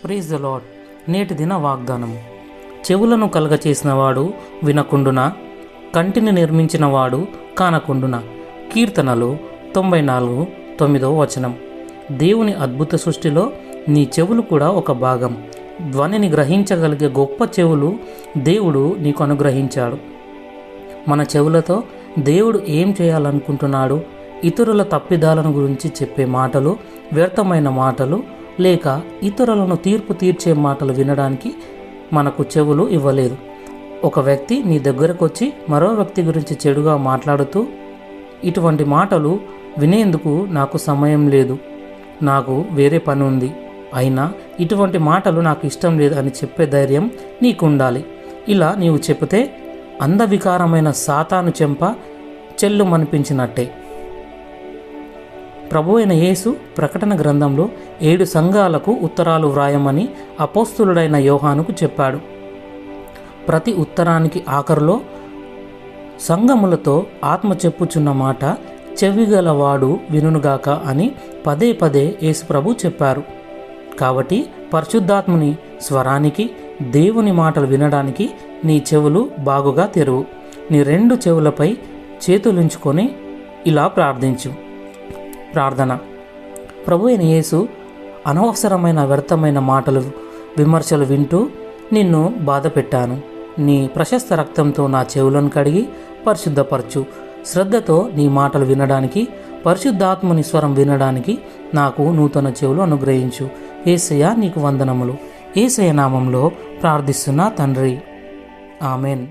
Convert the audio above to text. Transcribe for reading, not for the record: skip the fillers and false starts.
Praise the lord. నేటి దిన వాగ్దానం. చెవులను కలగచేసినవాడు వినకుండునా, కంటిని నిర్మించినవాడు కానకుండునా. కీర్తనలు 94:9. దేవుని అద్భుత సృష్టిలో నీ చెవులు కూడా ఒక భాగం. ధ్వనిని గ్రహించగలిగే గొప్ప చెవులు దేవుడు నీకు అనుగ్రహించాడు. మన చెవులతో దేవుడు ఏం చేయాలనుకుంటున్నాడు? ఇతరుల తప్పిదాలను గురించి చెప్పే మాటలు, వ్యర్థమైన మాటలు, లేక ఇతరులను తీర్పు తీర్చే మాటలు వినడానికి మనకు చెవులు ఇవ్వలేదు. ఒక వ్యక్తి నీ దగ్గరకు వచ్చి మరో వ్యక్తి గురించి చెడుగా మాట్లాడుతూ, ఇటువంటి మాటలు వినేందుకు నాకు సమయం లేదు, నాకు వేరే పని ఉంది, అయినా ఇటువంటి మాటలు నాకు ఇష్టం లేదు అని చెప్పే ధైర్యం నీకు ఉండాలి. ఇలా నీవు చెబితే అందవికారమైన సాతాను చెంప చెల్లుమనిపించినట్టే. ప్రభువైన యేసు ప్రకటన గ్రంథంలో 7 సంఘాలకు ఉత్తరాలు వ్రాయమని అపోస్తులుడైన యోహానుకు చెప్పాడు. ప్రతి ఉత్తరానికి ఆఖరులో సంఘములతో ఆత్మ చెప్పుచున్న మాట చెవిగలవాడు వినుగాక అని పదే పదే యేసు ప్రభు చెప్పారు. కాబట్టి పరిశుద్ధాత్ముని స్వరానికి, దేవుని మాటలు వినడానికి నీ చెవులు బాగుగా తెరువు. నీ 2 చెవులపై చేతులుంచుకొని ఇలా ప్రార్థించు. ప్రార్థన. ప్రభువైన యేసు, అనవసరమైన వ్యర్థమైన మాటలు, విమర్శలు వింటూ నిన్ను బాధ పెట్టాను. నీ ప్రశస్త రక్తంతో నా చెవులను కడిగి పరిశుద్ధపరచు. శ్రద్ధతో నీ మాటలు వినడానికి, పరిశుద్ధాత్మని స్వరం వినడానికి నాకు నూతన చెవులు అనుగ్రహించు. యేసయ్య నీకు వందనములు. యేసయ్య నామంలో ప్రార్థిస్తున్నా తండ్రి. ఆమెన్.